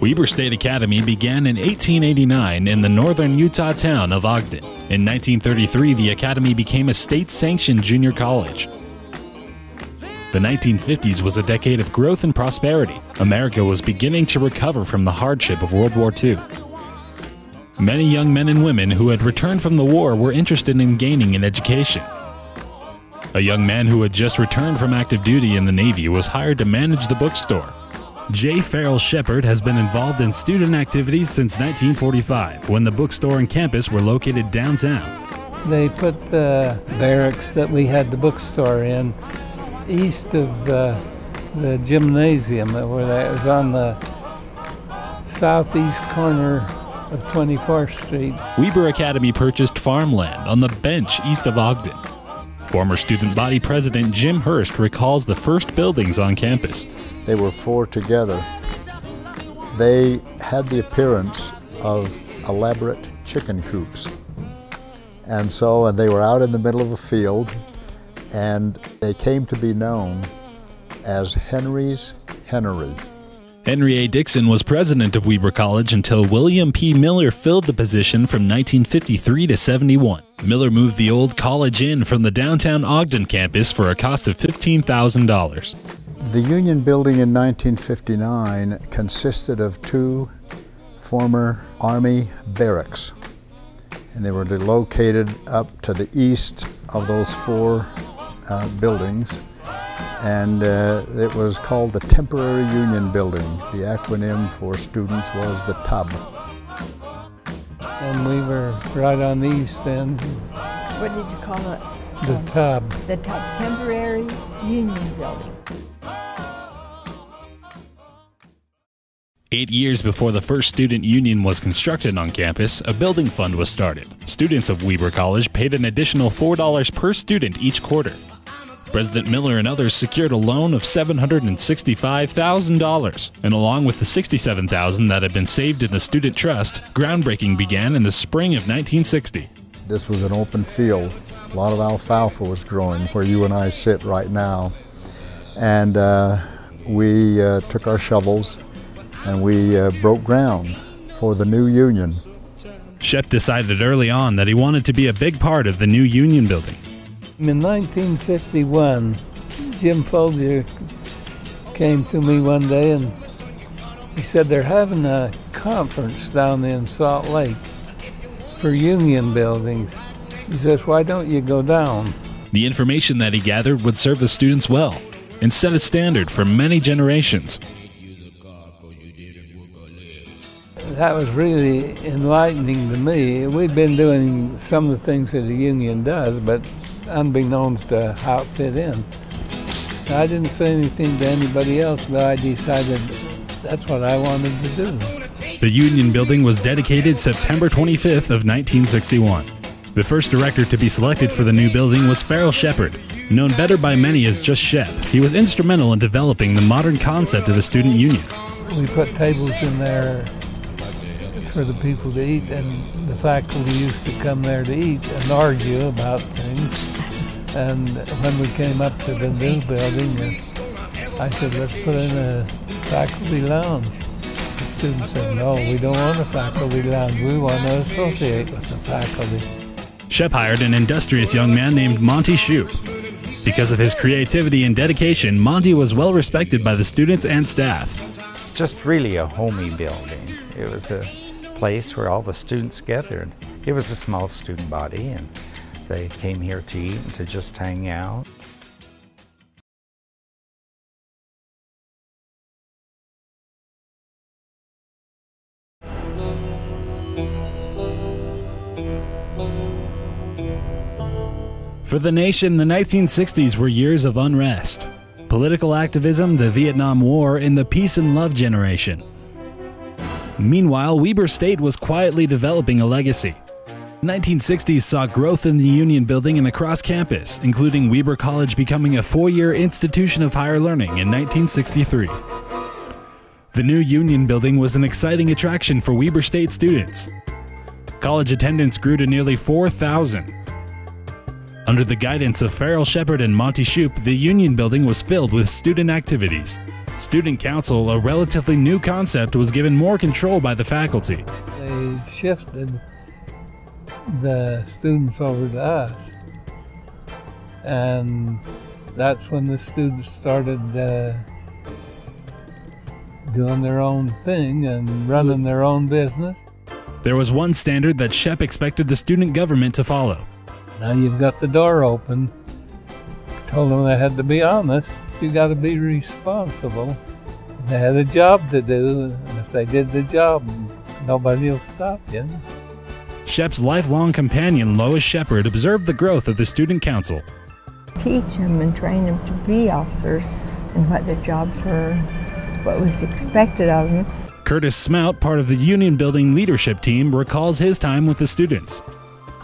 Weber State Academy began in 1889 in the northern Utah town of Ogden. In 1933, the academy became a state-sanctioned junior college. The 1950s was a decade of growth and prosperity. America was beginning to recover from the hardship of World War II. Many young men and women who had returned from the war were interested in gaining an education. A young man who had just returned from active duty in the Navy was hired to manage the bookstore. J. Farrell Shepard has been involved in student activities since 1945, when the bookstore and campus were located downtown. They put the barracks that we had the bookstore in east of the gymnasium, where that was on the southeast corner of 24th Street. Weber Academy purchased farmland on the bench east of Ogden. Former student body president Jim Hurst recalls the first buildings on campus. They were four together. They had the appearance of elaborate chicken coops. And they were out in the middle of a field, and they came to be known as Henry's Hennery. Henry A. Dixon was president of Weber College until William P. Miller filled the position from 1953 to 71. Miller moved the old College Inn from the downtown Ogden campus for a cost of $15,000. The Union Building in 1959 consisted of two former Army barracks, and they were located up to the east of those four buildings, and it was called the Temporary Union Building. The acronym for students was the TUB. And we were right on the east end. What did you call it? The TUB. The TUB, Temporary Union Building. 8 years before the first student union was constructed on campus, a building fund was started. Students of Weber College paid an additional $4 per student each quarter. President Miller and others secured a loan of $765,000, and along with the $67,000 that had been saved in the student trust, groundbreaking began in the spring of 1960. This was an open field. A lot of alfalfa was growing where you and I sit right now. And we took our shovels and we broke ground for the new union. Shep decided early on that he wanted to be a big part of the new union building. In 1951, Jim Folger came to me one day and he said they're having a conference down in Salt Lake for union buildings. He says, why don't you go down? The information that he gathered would serve the students well and set a standard for many generations. That was really enlightening to me. We'd been doing some of the things that a union does, but unbeknownst to how it fit in. I didn't say anything to anybody else, but I decided that's what I wanted to do. The union building was dedicated September 25th of 1961. The first director to be selected for the new building was Farrell Shepard. Known better by many as just Shep, he was instrumental in developing the modern concept of a student union. We put tables in there for the people to eat, and the faculty used to come there to eat and argue about things. And when we came up to the new building, I said, let's put in a faculty lounge. The students said, no, we don't want a faculty lounge. We want to associate with the faculty. Shep hired an industrious young man named Monty Shoup. Because of his creativity and dedication, Monty was well respected by the students and staff. Just really a homey building. It was a place where all the students gathered. It was a small student body, and they came here to eat and to just hang out. For the nation, the 1960s were years of unrest, political activism, the Vietnam War, and the peace and love generation. Meanwhile, Weber State was quietly developing a legacy. The 1960s saw growth in the union building and across campus, including Weber College becoming a four-year institution of higher learning in 1963. The new union building was an exciting attraction for Weber State students. College attendance grew to nearly 4,000. Under the guidance of Farrell Shepard and Monty Shoup, the union building was filled with student activities. Student council, a relatively new concept, was given more control by the faculty. They shifted the students over to us, and that's when the students started doing their own thing and running their own business. There was one standard that Shep expected the student government to follow. Now you've got the door open. Told them they had to be honest. You got to be responsible. They had a job to do, and if they did the job, nobody will stop you. Shep's lifelong companion, Lois Shepard, observed the growth of the student council. Teach them and train them to be officers and what their jobs were, what was expected of them. Curtis Smout, part of the union building leadership team, recalls his time with the students.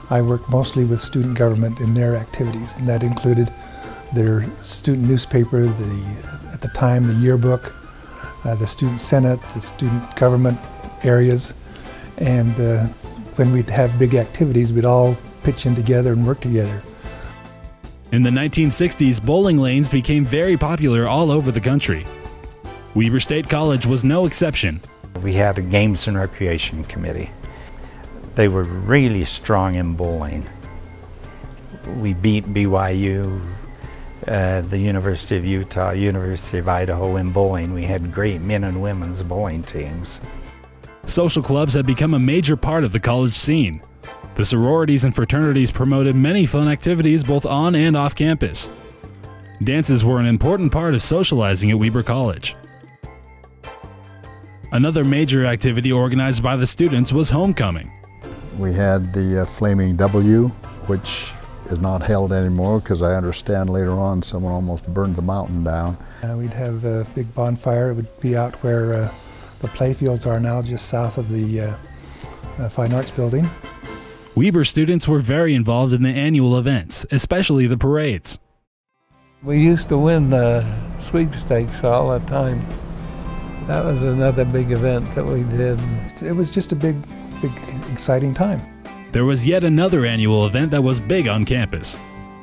I worked mostly with student government in their activities, and that included their student newspaper, at the time the yearbook, the student senate, the student government areas, and when we'd have big activities, we'd all pitch in together and work together. In the 1960s, bowling lanes became very popular all over the country. Weber State College was no exception. We had a Games and Recreation Committee. They were really strong in bowling. We beat BYU, the University of Utah, University of Idaho in bowling. We had great men and women's bowling teams. Social clubs had become a major part of the college scene. The sororities and fraternities promoted many fun activities both on and off campus. Dances were an important part of socializing at Weber College. Another major activity organized by the students was homecoming. We had the Flaming W, which is not held anymore because I understand later on someone almost burned the mountain down. We'd have a big bonfire. It would be out where the playfields are now, just south of the Fine Arts Building. Weber students were very involved in the annual events, especially the parades. We used to win the sweepstakes all the time. That was another big event that we did. It was just a big, exciting time. There was yet another annual event that was big on campus.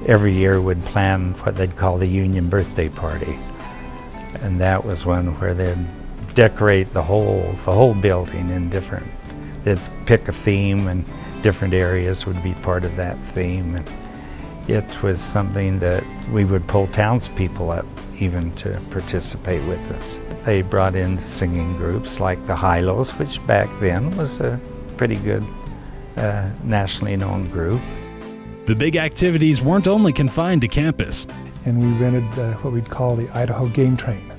Every year we'd plan what they'd call the Union Birthday Party. And that was one where they'd decorate the whole building in different, they'd pick a theme and different areas would be part of that theme. And it was something that we would pull townspeople up even to participate with us. They brought in singing groups like the Hilos, which back then was a pretty good nationally known group. The big activities weren't only confined to campus. And we rented what we'd call the Idaho Game Train.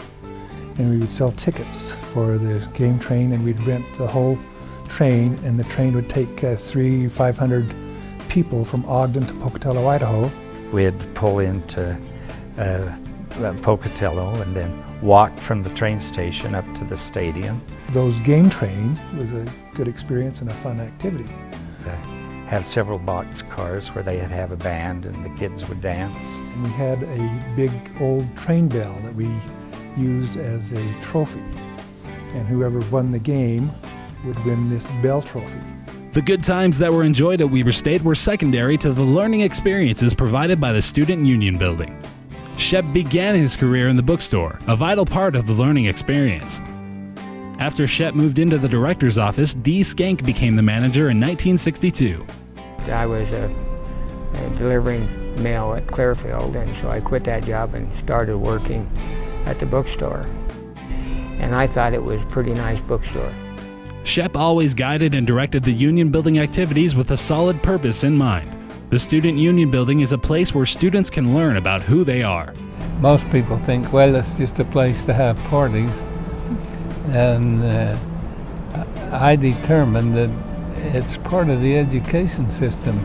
And we would sell tickets for the game train, and we'd rent the whole train, and the train would take 500 people from Ogden to Pocatello, Idaho. We'd pull into Pocatello and then walk from the train station up to the stadium. Those game trains was a good experience and a fun activity. Have several box cars where they'd have a band and the kids would dance. And we had a big old train bell that we used as a trophy. And whoever won the game would win this bell trophy. The good times that were enjoyed at Weber State were secondary to the learning experiences provided by the Student Union Building. Shep began his career in the bookstore, a vital part of the learning experience. After Shep moved into the director's office, Dee Skank became the manager in 1962. I was delivering mail at Clearfield, and so I quit that job and started working at the bookstore. And I thought it was a pretty nice bookstore. Shep always guided and directed the union building activities with a solid purpose in mind. The Student Union Building is a place where students can learn about who they are. Most people think, well, it's just a place to have parties. And I determined that it's part of the education system,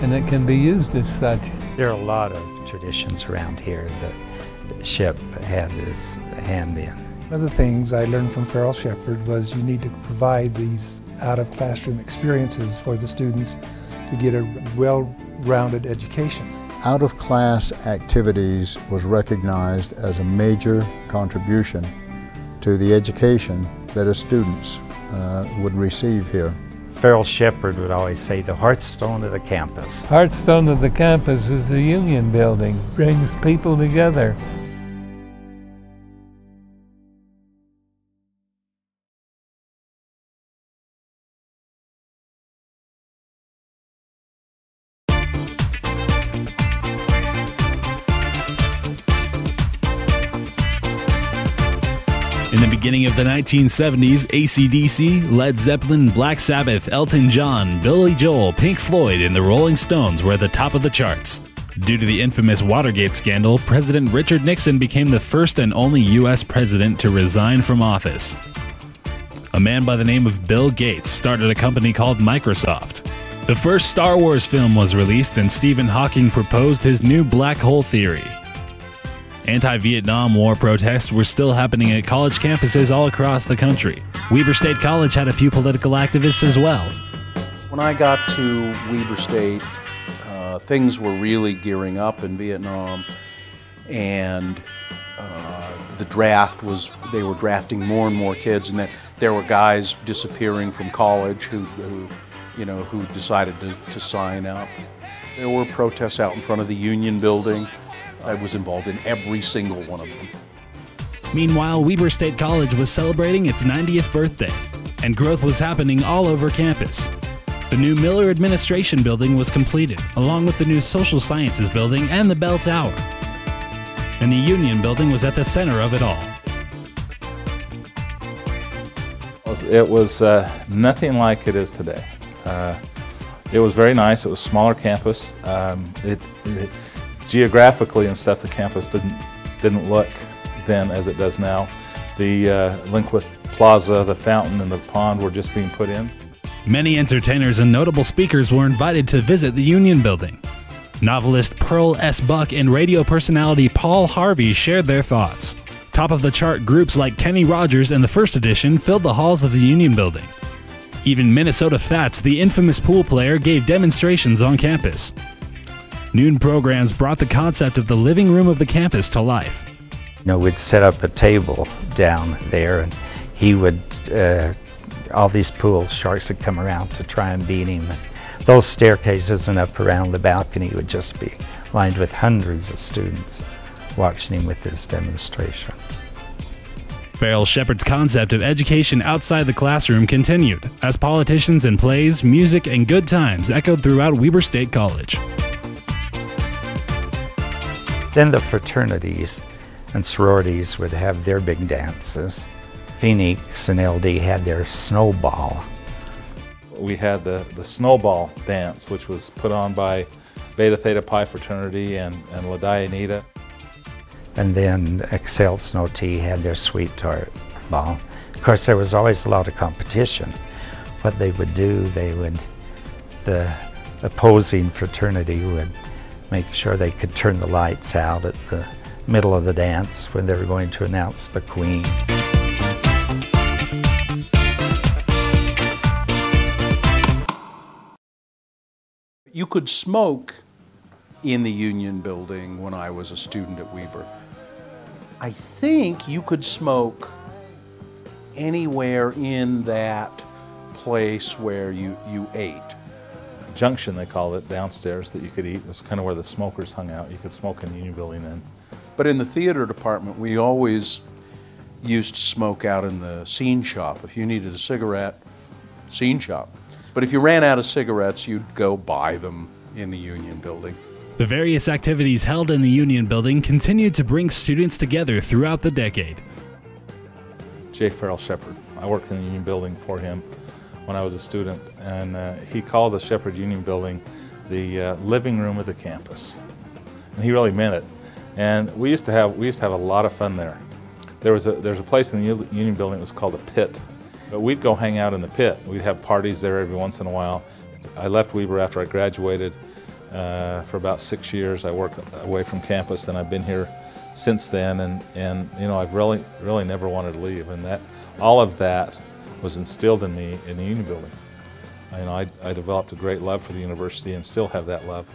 and it can be used as such. There are a lot of traditions around here that Shep had his hand in. One of the things I learned from Farrell Shepard was you need to provide these out-of-classroom experiences for the students to get a well-rounded education. Out-of-class activities was recognized as a major contribution to the education that as students would receive here. Farrell Shepard would always say the heartstone of the campus. Heartstone of the campus is the Union Building, brings people together. In the beginning of the 1970s, AC/DC, Led Zeppelin, Black Sabbath, Elton John, Billy Joel, Pink Floyd, and the Rolling Stones were at the top of the charts. Due to the infamous Watergate scandal, President Richard Nixon became the first and only U.S. president to resign from office. A man by the name of Bill Gates started a company called Microsoft. The first Star Wars film was released, and Stephen Hawking proposed his new black hole theory. Anti-Vietnam War protests were still happening at college campuses all across the country. Weber State College had a few political activists as well. When I got to Weber State, things were really gearing up in Vietnam, and the draft was, they were drafting more and more kids, and there were guys disappearing from college who decided to sign up. There were protests out in front of the Union Building. I was involved in every single one of them. Meanwhile, Weber State College was celebrating its 90th birthday, and growth was happening all over campus. The new Miller Administration Building was completed, along with the new Social Sciences Building and the Bell Tower. And the Union Building was at the center of it all. It was nothing like it is today. It was very nice. It was a smaller campus. Geographically and stuff, the campus didn't look then as it does now. The Lindquist Plaza, the fountain, and the pond were just being put in. Many entertainers and notable speakers were invited to visit the Union Building. Novelist Pearl S. Buck and radio personality Paul Harvey shared their thoughts. Top-of-the-chart groups like Kenny Rogers and the First Edition filled the halls of the Union Building. Even Minnesota Fats, the infamous pool player, gave demonstrations on campus. Noon programs brought the concept of the living room of the campus to life. We'd set up a table down there, and he would, all these pool sharks would come around to try and beat him. Those staircases and up around the balcony would just be lined with hundreds of students watching him with his demonstration. Farrell Shepard's concept of education outside the classroom continued, as politicians and plays, music, and good times echoed throughout Weber State College. Then the fraternities and sororities would have their big dances. Phoenix and LD had their snowball. We had the snowball dance, which was put on by Beta Theta Pi fraternity and Ladi Anita. And then Excel Snow Tea had their sweet tart ball. Of course, there was always a lot of competition. What they would do, the opposing fraternity would make sure they could turn the lights out at the middle of the dance when they were going to announce the queen. You could smoke in the Union Building when I was a student at Weber. I think you could smoke anywhere in that place where you ate. Junction, they called it, downstairs that you could eat. It was kind of where the smokers hung out. You could smoke in the Union Building then. But in the theater department, we always used to smoke out in the scene shop. If you needed a cigarette, scene shop. But if you ran out of cigarettes, you'd go buy them in the Union Building. The various activities held in the Union Building continued to bring students together throughout the decade. J. Farrell Shepard. I worked in the Union Building for him when I was a student, and he called the Shepard Union Building the living room of the campus, and he really meant it. And we used to have a lot of fun there. There's a place in the Union Building that was called the Pit, but we'd go hang out in the Pit. We'd have parties there every once in a while. I left Weber after I graduated for about 6 years. I worked away from campus, and I've been here since then. And you know, I've really never wanted to leave. And all of that was instilled in me in the Union Building. I developed a great love for the university and still have that love.